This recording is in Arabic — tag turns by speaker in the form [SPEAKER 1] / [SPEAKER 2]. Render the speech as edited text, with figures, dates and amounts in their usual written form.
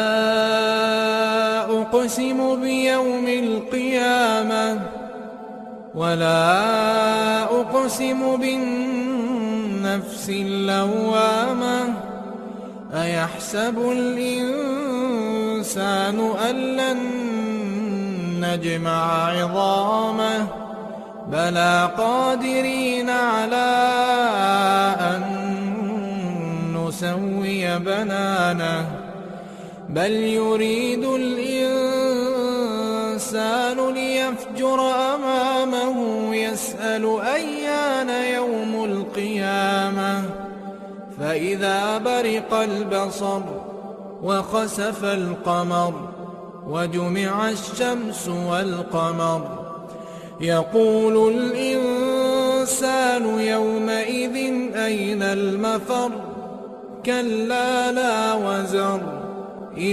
[SPEAKER 1] لا أقسم بيوم القيامة ولا أقسم بالنفس اللوامة أيحسب الإنسان أن لن نجمع عظامه بلى قادرين على أن نسوي بنانه بل يريد الإنسان ليفجر أمامه يسأل أيان يوم القيامة فإذا برق البصر وخسف القمر وجمع الشمس والقمر يقول الإنسان يومئذ أين المفر كلا لا وزر